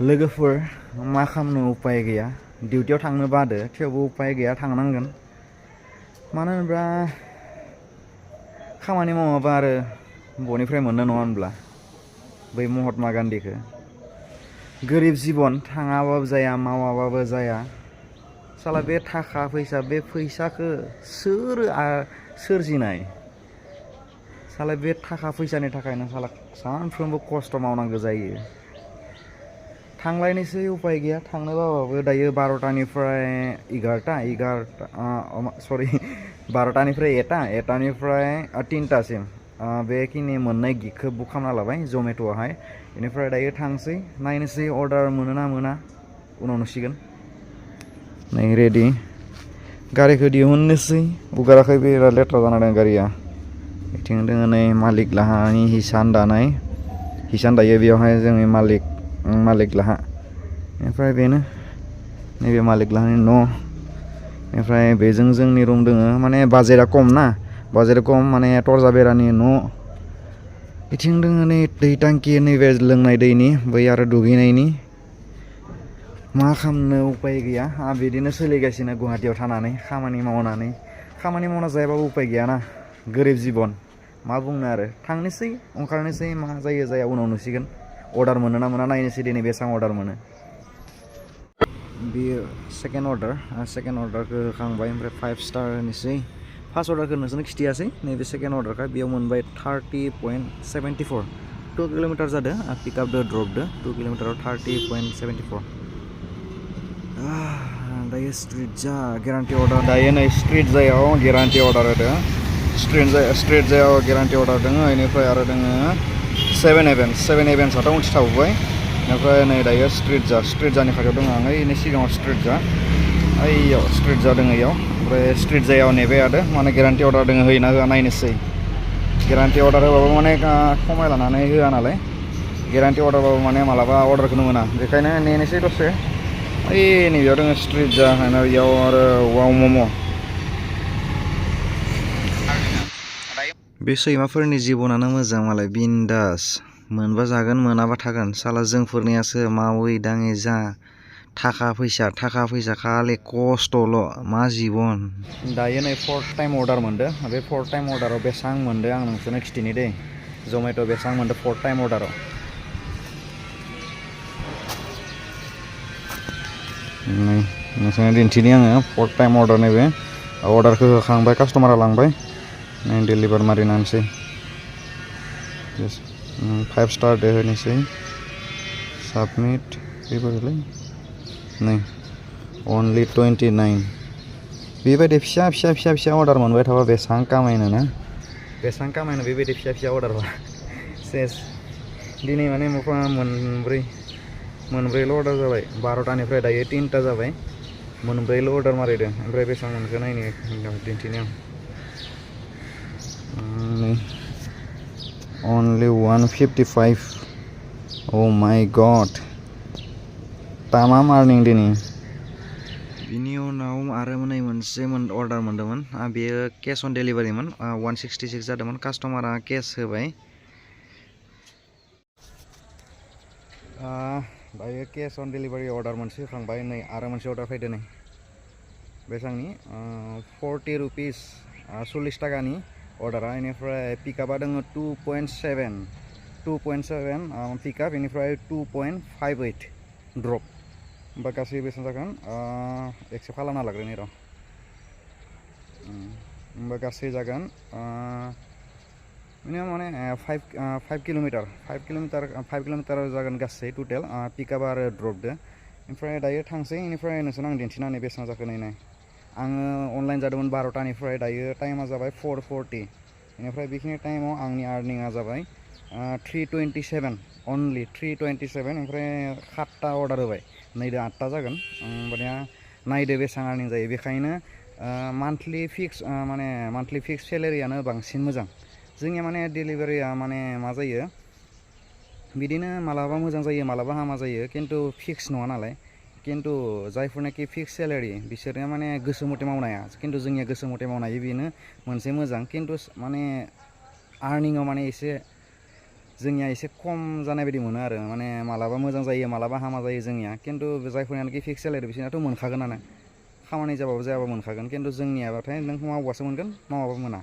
लोगोफोर मा खालामनो उपाय गैया डिउटियाव थांनो बादो थेवबो उपाय गैया थांनांगोन मानो होनोब्ला खामानि मावाबा आरो बनिफ्राय मोननो नङा होनब्ला बै महात्मा गान्धीखौ गोरिब जीबन थाङाबाबो जाया मावाबाबो जाया साला बे थाखा फैसा बे फैसाखौ सोरजिनाय साला बे थाखा फैसानि थाखायनो साला सानफ्रोमबो खस्थ' मावनांगौ जायो थांलायनोसै उपाय गैया थांनो बाबाबो दायो 12टानिफ्राय 11टा सरि 12टानिफ्राय 1टानिफ्राय 3टासिम बेखिनि मोननाय गिगखौ बुक खालामना लाबाय जमेट'आवहाय बेनिफ्राय दायो थांसै नायनोसै अर्डार मोनो ना मोना उनाव नुसिगोन नै रेडि गारिखौ दिहुननोसै उगाराखै बिराद लेथ्रा जाना दं गारिया बिथिं दङ नै मालिक लाहानि हिसान दायो बेयावहाय जोंनि मालिक लाहा बेनिफ्राय बेनो नैबे मालिक लाहानि न' बेनिफ्राय बेजों जोंनि रुम दोङो माने बाजेटआ खम माने टर्जा बेरानि न' बिथिं दोङो नै दै टांकि नैबे लोंनाय दैनि बै आरो दुगैनायनि मा खालामनो उपाय गैया बिदिनो सोलिगासिनो गुवाहाटियाव थानानै खामानि मावना जायाबाबो उपाय गैयाना गोरिब जीबन मा बुंनो आरो थांनोसै ओंखारनोसै मा जाया उनाव नुसिगोन अर्डार मोनो ना मोना नायनोसै दिनै बेसेबां अर्डार मोनो बेयो सेकेन्ड अर्डारखौ होखांबाय ओमफ्राय 5 स्टार होनोसै फार्स्ट अर्डारखौ नोंसोरनो खिथियासै नैबे सेकेन्ड अर्डारखौ बेयाव मोनबाय 30.74 2 किल'मिटार जादों पिकआपदो ड्रपदो 2 किल'मिटाराव 30.74 दायो स्ट्रिट जा गेरान्टि अर्डार दायो नै स्ट्रिट जायाव गेरान्टि अर्डार होदों स्ट्रिट जायाव गेरान्टि अर्डार दङ बेनिफ्राय आरो दङ 7 इभेन्ट्सआथ' उथिथाबोबाय बेनिफ्राय नै दायो स्ट्रिट जानि खाथियाव दङ आं ओइनि सिगाङाव स्ट्रिट जा दङ इयाव ओमफ्राय स्ट्रिट जायाव नेबाय आरो माने गेरान्टि अर्डार दङ होयोना होआ नायनोसै गेरान्टि अर्डार होबाबो माने खमाय लानानै होआ नालाय गेरान्टि अर्डारबाबो माने मालाबा अर्डारखौनो मोना बेखायनो नेनोसै दसे ओइ नैबेयाव दङ स्ट्रिट जा इयाव आरो वाव मम' बे सैमाफोरनि जिबनानो मोजां मालाय बिन्दास मोनबा जागोन मोनाबा थागोन साला जोंफोरनियासो मावै दाङै जा थाखा फैसा खालि खस्थ'ल' मा जिबन दायो नै 4th टाइम अर्डार मोनदों बे 4th टाइम अर्डाराव बेसेबां मोनदों आं नोंसोरनो खिथिनि दे जमेट' बेसेबां मोनदों 4th टाइम अर्डाराव नै नोंसोरनो दिन्थिनि आङो 4th टाइम अर्डार नैबे अर्डारखौ होखांबाय कास्टमारा लांबाय नै डेलिभार मारिनानैसै 5 स्टार दे होनोसै साबमिट बेफोरलै नै अनलि 29 बेबायदि फिसा अर्डार मोनबाय थाबा बेसेबां कामायनो बेबायदि फिसा अर्डारबा सेस दिनै माने मोनब्रैल' अर्डार जाबाय 12टानिफ्राय दायो 3टा जाबाय मोनब्रैल' अर्डार मारिदों ओमफ्राय बेसेबां मोनखो नायनो दिन्थिनि आं only 155 oh my god tamam earning दिनै बिनि उनाव आरो नै मोनसे अर्डार मोनदोंमोन बेयो केस अन डेलिभारिमोन 166 जादोंमोन कास्टमारा केस होबाय दायो केस अन डेलिभारि अर्डार मोनसे होखांबाय नै आरो मोनसे अर्डार फैदों नै बेसेबांनि 40 रुपिस 40 टाकानि अर्डारा बेनिफ्राय पिकआपा दङ 2.7 पिकआप बेनिफ्राय 2.58 ड्रप होमबा गासै बेसेबां जागोन एक्सेप्ट खालामना लाग्रोनि र' होमबा गासै जागोन मिनिमाम माने 5 किल'मिटार जागोन गासै टटेल पिकआप आरो ड्रपदो ओमफ्राय दायो थांसै बेनिफ्राय नोंसोरनो आं दिन्थिनानै बेसेबां जाखो नायनाय आङो अनलाइन जादोंमोन 12टानिफ्राय दायो टाइमा जाबाय 4:40 बेनिफ्राय बेखिनि टाइमाव आंनि आर्निंआ जाबाय 327 अनलि 327 ओमफ्राय 7टा अर्डार होबाय नैदो 8टा जागोन होमबानिया नायदो बेसेबां आर्निं जायो बेखायनो मान्थलि फिक्स सेलेरियानो बांसिन मोजां जोंनिया माने डेलिभारिया माने मा जायो बिदिनो मालाबा मोजां जायो मालाबा हामा जायो खिन्थु फिक्स नङा नालाय खिन्थु जायफोरनाखि फिक्स सेलारि बिसोरनिया माने गोसो मथे मावनो हाया खिन्थु जोंनिया गोसो मथे मावनो हायो बेनो मोनसे मोजां खिन्थु माने आर्निंआव माने एसे जोंनिया एसे खम जानाय बायदि मोनो आरो माने मालाबा मोजां जायो मालाबा हामा जायो जोंनिया खिन्थु जायफोरनियानोखि फिक्स सेलारि बिसोरनाथ' मोनखागोनानो खामानि जाबाबो जायाबाबो मोनखागोन खिन्थु जोंनियाबाथाय नों मावबासो मोनगोन मावाबाबो मोना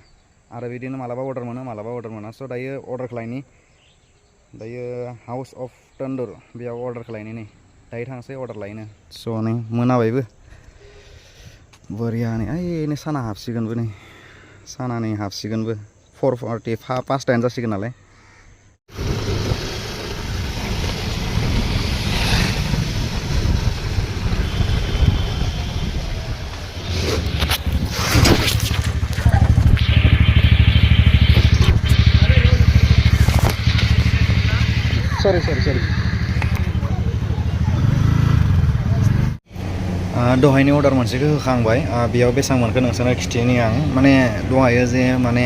आरो बिदिनो मालाबा अर्डार मोनो मालाबा अर्डार मोना स' दायो अर्डार खालायनि दायो हाउस अफ तन्दुर बेयाव अर्डार खालायनि नै दायो थांसै अर्डार लायनो स' नै मोनाबायबो बरियानो ओइ साना हाबसिगोनबो नै साना नै हाबसिगोनबो 4:40 5टायानो जासिगोन नालाय sorry दहायनि अर्डार मोनसेखौ होखांबाय बेयाव बेसेबां मोनखो नोंसोरनो खिथिनि आं माने दहायो जे माने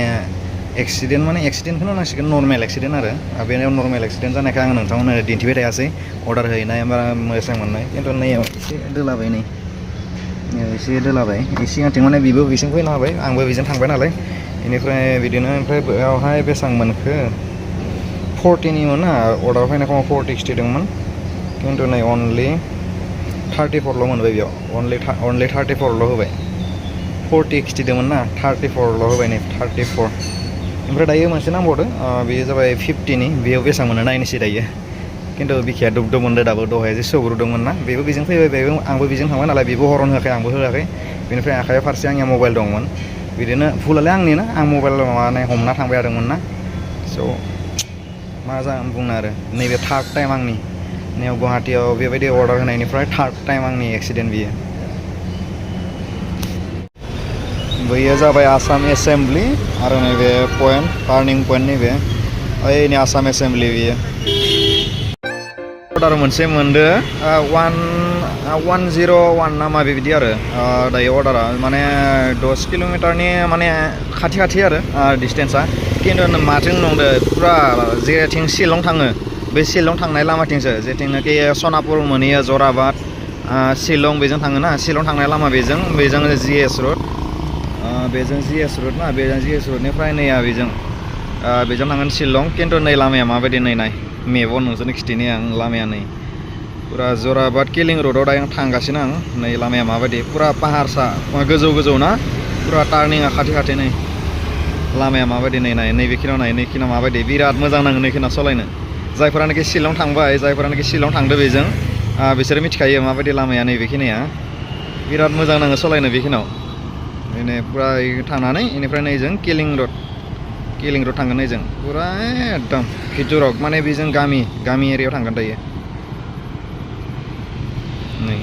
एक्सिडेन्टखौनो होनांसिगोन नर्मेल एक्सिडेन्ट आरो बेयाव नर्मेल एक्सिडेन्ट जानायखाय आं नोंथांमोननो दिन्थिबाय थायासै अर्डार हैनाय बारा मोजां मोननाय खिन्थु नैयाव एसे दोलाबाय नै एसे दोलाबाय सिगांथिं माने बिबो बिसिं फैनो हाबाय आंबो बेजों थांबाय नालाय बेनिफ्राय बिदिनो ओमफ्राय बेयावहाय बेसेबां मोनखो 40निमोन ना अर्डार फैनाय समाव 40 खिथिदोंमोन खिन्थु नै अनलि 34ल' मोनबाय बेयाव अनलि 34ल' होबाय 40 खिथिदोंमोन ना 34ल' होबाय नै 34 ओमफ्राय दायो मोनसे नांबावदों बेयो जाबाय 50नि बेयाव बेसेबां मोनो नायनोसै दायो खिन्थु बिखाया दुब मोनदों दाबो दहाय जे सौग्रोदोंमोन ना बेबो बेजों फैबाय बेबो आंबो बेजों थांबाय नालाय बेबो हरन होआखै आंबो होआखै बेनिफ्राय आखाइ फारसे आंनिया मबाइल दंमोन बिदिनो भुलालाय आंनिनो आं मबाइल माने हमना थांबाय थादोंमोन ना स' मा जागोन बुंनो आरो नैबे थार्ड टाइम आंनि नैयाव गुवाहाटियाव बेबायदि अर्डार होनायनिफ्राय थार्ड टाइम आंनि एक्सिडेन्ट बियो बैयो जाबाय आसाम एसेम्बलि आरो नैबे पइन्ट टार्निं पइन्ट नैबे ओइनि आसाम एसेम्बलि बियो अर्डार मोनसे मोनदो 101 ना मा बेबायदि आरो दायो अर्डारा माने 10 किल'मिटारनि माने खाथि आरो डिसटेन्सा खिन्थु माथिं नंदो पुरा जेथिं शिलं थाङो बे शिलं थांनाय लामाथिंसो जेथिंनाखि सनापुर मोनहैयो जराबाद शिलं बेजों थाङोना शिलं थांनाय लामा बेजों GS रड बेजों GS रड ना बेजों GS रडनिफ्राय नैया बेजों थांगोन शिलं खिन्थु नै लामाया माबायदि नै नाय मेपआव नोंसोरनो खिथिनि आं लामाया नै पुरा जराबाद किलिं रडआव दायो थांगासिनो आं नै लामाया माबायदि पुरा पाहारसा गोजौ ना पुरा टार्निंआ खाथि नै लामाया माबायदि नै नाय नैबेखिनाव नाय नैखिनाव माबायदि बिराद मोजां नाङो नैखिनाव सालायनो जायफोरानोखि शिलं थांबाय जायफोरानोखि शिलं थांदो बेजों बिसोरो मिथिखायो माबायदि लामाया नैबेखिनिया बिराद मोजां नाङो सालायनो बेखिनाव बेनो पुरा थांनानै बेनिफ्राय नैजों किलिं रड थांगोन नैजों पुरा एकदम भितराव माने बेजों गामि एरियायाव थांगोन दायो नै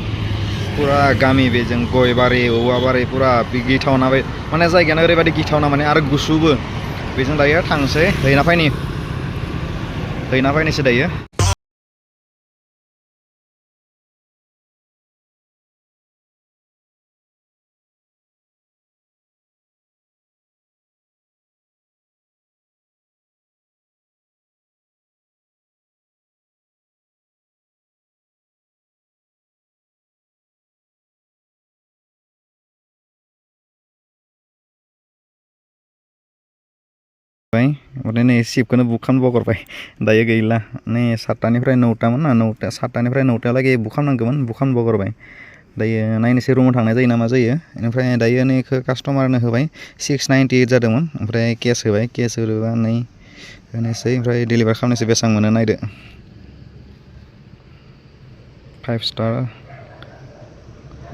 पुरा गामि बेजों गयबारि औवाबारि पुरा गिथावना माने जायगायानो ओरैबायदि गिथावना माने आरो गुसुबो बेजों दायो थांसै हैना फैनोसै दायो ओमफ्राय नै सिपखौनो बुक खालामनो बावगारबाय दायो गैला नै 7टानिफ्राय 9टामोन ना 7टानिफ्राय 9टालागै बुक खालामनांगौमोन बुक खालामनो बावगारबाय दायो नायनोसै रुमाव थांनाय जायो ना मा जायो बेनिफ्राय दायो नैखौ कास्टमारनो होबाय 698 जादोंमोन ओमफ्राय केस होबाय केस होबा नै होनोसै ओमफ्राय डेलिभार खालामनोसै बेसेबां मोनो नायदो 5 स्टार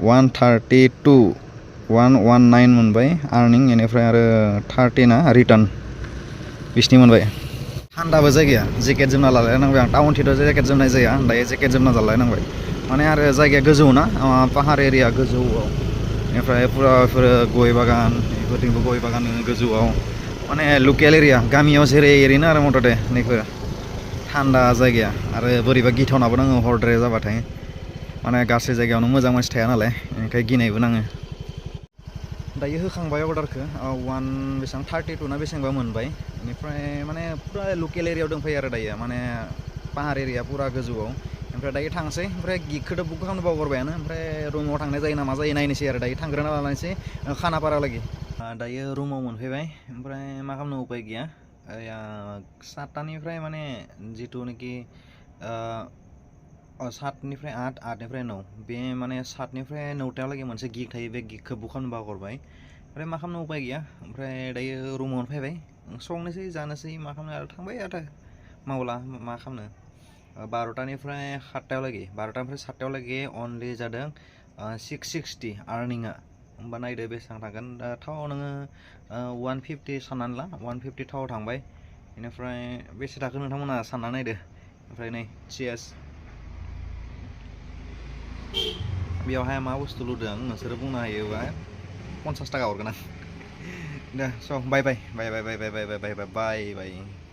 119 मोनबाय आर्निं बेनिफ्राय आरो 30 ना रिटार्न 20 मोनबाय थान्दाबो जायगाया जेकेट जोमना लालायनांबाय आं टाउनथिंथ' जेकेट जोमनाय जाया दायो जेकेट जोमना लालायनांबाय माने आरो जायगाया गोजौ ना पाहार एरिया गोजौआव बेनिफ्राय पुरा गय बागान बेफोरथिंबो गय बागान गोजौआव माने लकेल एरिया गामियाव जेरै एरैनो आरो मथथे नैफोर थान्दा जायगाया आरो बोरैबा गिथावनाबो नाङो हरद्राय जाबाथाय माने गासै जायगायावनो मोजां मानसि थाया नालाय ओंखायनो गिनायबो नाङो दायो होखांबाय अर्डारखौ बेसेबां 32 ना बेसेबांबा मोनबाय बेनिफ्राय माने पुरा लकेल एरियायाव दंफैयो आरो दायो माने पाहार एरिया पुरा गोजौआव ओमफ्राय दायो थांसै ओमफ्राय गिकखौथ' बुक खालामनो बावगारबायानो ओमफ्राय रुमाव थांनाय जायो ना मा जायो नायनोसै आरो दायो थांग्रोना लानोसै खानापारालागि दायो रुमाव मोनफैबाय ओमफ्राय मा खालामनो उपाय गैया 7टानिफ्राय माने जिथुनाखि 7निफ्राय 8 8निफ्राय 9 बे माने 7निफ्राय 9टायालागै मोनसे गिग थायो बे गिगखौ बुक खालामनो बावगारबाय ओमफ्राय मा खालामनो उपाय गैया ओमफ्राय दायो रुमावनो फैबाय संनोसै जानोसै मा खालामनो आरो थांबाय आरो मावला मा खालामनो 12टानिफ्राय 7टायालागै 12टानिफ्राय 7टायालागै अनलि जादों 660 आर्निंआ होमबा नायदो बेसेबां थांगोन थाव नोङो 150 साननानै ला 150 थाव थांबाय बेनिफ्राय बेसे थाखो नोंथांमोना सानना नायदो ओमफ्राय नै चियार्स बेयावहाय मा बुस्थु लुदों नोंसोरो बुंनो हायोबा 50 थाखा हरगोन आं दे स' बाय बाय बाय बाय बाय बाय बाय बाय बाय बाय बाय